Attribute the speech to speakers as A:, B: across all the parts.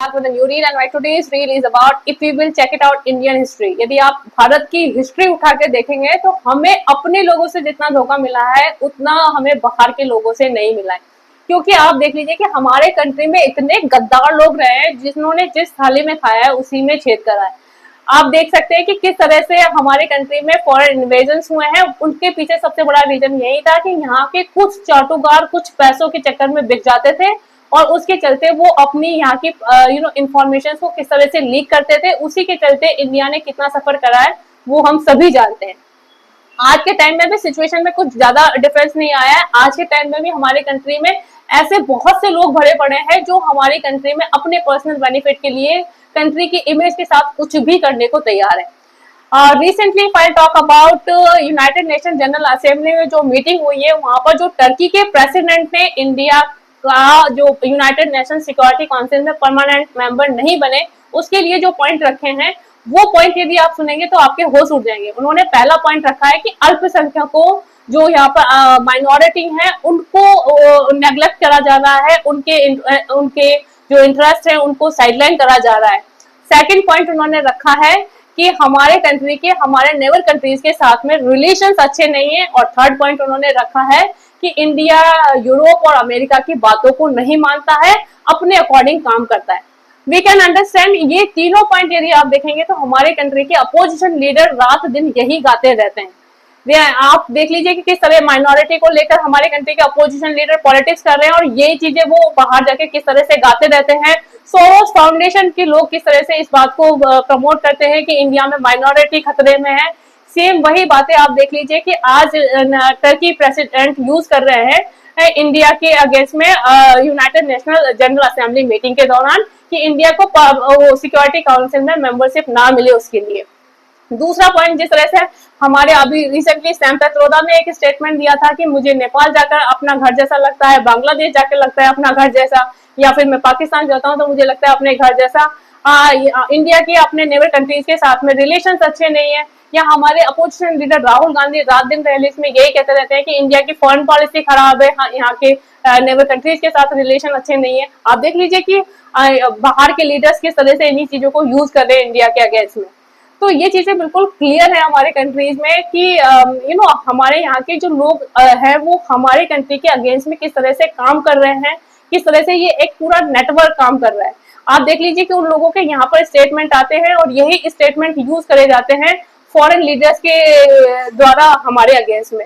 A: Back with a new reel and my today's reel is about if we will check it out Indian history। यदि आप भारत की history उठा के देखेंगे तो हमें अपने लोगों से जितना धोखा मिला है उतना हमें बाहर के लोगों से नहीं मिला है। क्योंकि आप देख लीजिए कि हमारे कंट्री में इतने गद्दार लोग रहे हैं जिन्होंने जिस थाली में खाया है उसी में छेद करा है। आप देख सकते हैं कि किस तरह से हमारे कंट्री में फॉरेन इन्वेजन हुए हैं। उनके पीछे सबसे बड़ा रीजन यही था कि यहाँ के कुछ चाटुकार कुछ पैसों के चक्कर में बिक जाते थे और उसके चलते वो अपनी यहाँ की इंफॉर्मेशन को किस तरह से लीक करते थे। उसी के चलते इंडिया ने कितना सफर करा है वो हम सभी जानते हैं। आज के टाइम में भी सिचुएशन में कुछ ज्यादा डिफरेंस नहीं आया है। आज के टाइम में भी हमारे कंट्री में ऐसे बहुत से लोग भरे पड़े हैं जो हमारी कंट्री में अपने पर्सनल बेनिफिट के लिए कंट्री की इमेज के साथ कुछ भी करने को तैयार है। Recently if I talk about United nation general assembly में जो मीटिंग हुई है वहां पर जो टर्की के प्रेसिडेंट ने इंडिया का जो यूनाइटेड नेशन सिक्योरिटी काउंसिल में परमानेंट मेंबर नहीं बने उसके लिए जो पॉइंट रखे हैं वो पॉइंट यदि आप सुनेंगे तो आपके होश उड़ जाएंगे। उन्होंने पहला पॉइंट रखा है कि अल्पसंख्यकों जो यहाँ पर माइनॉरिटी है उनको नेग्लेक्ट करा जा रहा है, उनके जो इंटरेस्ट है उनको साइडलाइन करा जा रहा है। सेकंड पॉइंट उन्होंने रखा है कि हमारे कंट्री के हमारे नेबर कंट्रीज के साथ में रिलेशंस अच्छे नहीं है। और थर्ड पॉइंट उन्होंने रखा है कि इंडिया यूरोप और अमेरिका की बातों को नहीं मानता है, अपने अकॉर्डिंग काम करता है। वी कैन अंडरस्टैंड ये तीनों पॉइंट यदि आप देखेंगे तो हमारे कंट्री के अपोजिशन लीडर रात दिन यही गाते रहते हैं। आप देख लीजिए कि किस तरह माइनॉरिटी को लेकर हमारे कंट्री के अपोजिशन लीडर पॉलिटिक्स कर रहे हैं और यही चीजें वो बाहर जाके किस तरह से गाते रहते हैं। सोरोस फाउंडेशन के लोग किस तरह से इस बात को प्रमोट करते हैं कि इंडिया में माइनॉरिटी खतरे में है। सेम वही बातें आप देख लीजिए कि आज टर्की प्रेसिडेंट यूज कर रहे हैं इंडिया के अगेंस्ट में United national general assembly meeting के दौरान कि इंडिया को सिक्योरिटी काउंसिल में मेंबरशिप ना मिले उसके लिए। दूसरा पॉइंट जिस तरह से हमारे अभी रिसेंटली सैम पेत्रोदा ने एक स्टेटमेंट दिया था कि मुझे नेपाल जाकर अपना घर जैसा लगता है, बांग्लादेश जाकर लगता है अपना घर जैसा, या फिर मैं पाकिस्तान जाता हूँ तो मुझे लगता है अपने घर जैसा। इंडिया के अपने नेबर कंट्रीज के साथ में रिलेशन अच्छे नहीं है। या हमारे अपोजिशन लीडर राहुल गांधी रात दिन रैलीज में यही कहते रहते हैं कि इंडिया की फॉरेन पॉलिसी खराब है, यहाँ के नेबर कंट्रीज के साथ रिलेशन अच्छे नहीं है। आप देख लीजिए कि बाहर के लीडर्स किस तरह से इन्हीं चीजों को यूज कर रहे हैं इंडिया के अगेंस्ट में। तो ये चीजें बिल्कुल क्लियर है हमारे कंट्रीज में कि हमारे यहाँ के जो लोग हैं वो हमारे कंट्री के अगेंस्ट में किस तरह से काम कर रहे हैं, किस तरह से ये एक पूरा नेटवर्क काम कर रहा है। आप देख लीजिए कि उन लोगों के यहाँ पर स्टेटमेंट आते हैं और यही स्टेटमेंट यूज करे जाते हैं फॉरेन लीडर्स के द्वारा हमारे अगेंस्ट में।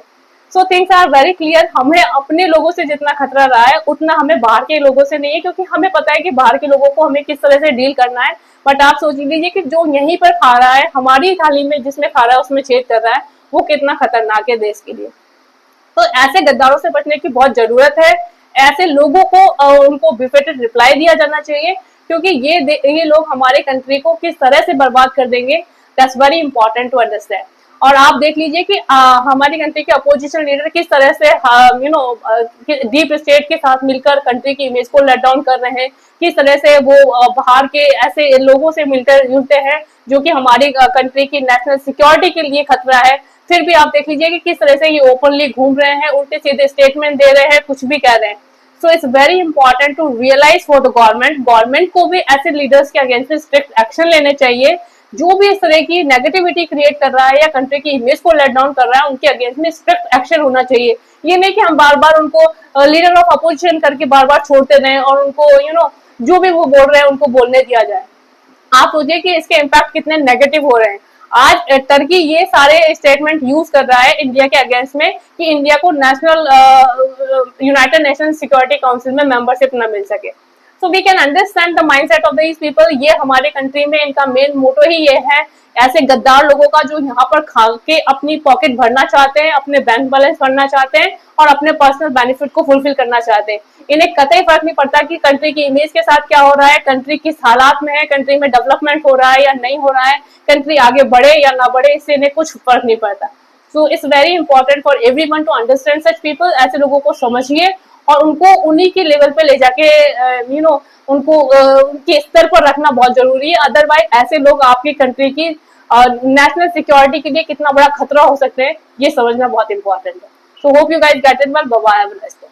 A: So things are very clear. हमें अपने लोगों से जितना खतरा रहा है उतना हमें बाहर के लोगों से नहीं है, क्योंकि हमें पता है कि बाहर के लोगों को हमें किस तरह से डील करना है। बट आप सोच लीजिए कि जो यहीं पर खा रहा है, हमारी थाली में जिसमें खा रहा है उसमें छेद कर रहा है, वो कितना खतरनाक है देश के लिए। तो ऐसे गद्दारों से बचने की बहुत जरूरत है। ऐसे लोगों को उनको बिफिटेड रिप्लाई दिया जाना चाहिए, क्योंकि ये लोग हमारे कंट्री को किस तरह से बर्बाद कर देंगे, that's very important to understand. और आप देख लीजिए कि हमारी कंट्री के अपोजिशन लीडर किस तरह से डीप स्टेट के साथ मिलकर कंट्री की इमेज को लेट डाउन कर रहे हैं, किस तरह से वो बाहर के ऐसे लोगों से मिलकर जुलते हैं जो कि हमारी कंट्री की नेशनल सिक्योरिटी के लिए खतरा है। फिर भी आप देख लीजिए कि किस तरह से ये ओपनली घूम रहे हैं, उल्टे सीधे स्टेटमेंट दे रहे हैं, कुछ भी कह रहे हैं। So it's very important to realise for the government को भी ऐसे लीडर्स के अगेंस्ट स्ट्रिक्ट एक्शन लेने चाहिए। जो भी इस तरह की नेगेटिविटी क्रिएट कर रहा है या कंट्री की इमेज को लेट डाउन कर रहा है, उनके अगेंस्ट में स्ट्रिक्ट एक्शन होना चाहिए। ये नहीं कि हम बार बार उनको लीडर ऑफ अपोजिशन करके बार बार छोड़ते रहें और उनको जो भी वो बोल रहे हैं उनको बोलने दिया जाए। आप सोचिए कि इसके इम्पैक्ट कितने नेगेटिव हो रहे हैं। आज टर्की ये सारे स्टेटमेंट यूज कर रहा है इंडिया के अगेंस्ट में कि इंडिया को national united nation security council में मेंबरशिप न मिल सके। So we can understand the mindset of these people. ये हमारे कंट्री में इनका मेन मोटो ही ये है, ऐसे गद्दार लोगों का जो यहाँ पर खा के अपनी पॉकेट भरना चाहते हैं, अपने बैंक बैलेंस भरना चाहते हैं और अपने पर्सनल बेनिफिट को फुलफिल करना चाहते हैं। इन्हें कतई फर्क नहीं पड़ता कि कंट्री की इमेज के साथ क्या हो रहा है, कंट्री किस हालात में है, कंट्री में डेवलपमेंट हो रहा है या नहीं हो रहा है, कंट्री आगे बढ़े या ना बढ़े, इससे इन्हें कुछ फर्क नहीं पड़ता। So it's very important for everyone to understand such people. ऐसे लोगों को समझिए और उनको उन्हीं के लेवल पे ले जाके उनको उनके स्तर पर रखना बहुत जरूरी है। अदरवाइज ऐसे लोग आपकी कंट्री की नेशनल सिक्योरिटी के लिए कितना बड़ा खतरा हो सकते हैं, ये समझना बहुत इंपॉर्टेंट है। So hope you guys get it well. Bye bye, have a nice day.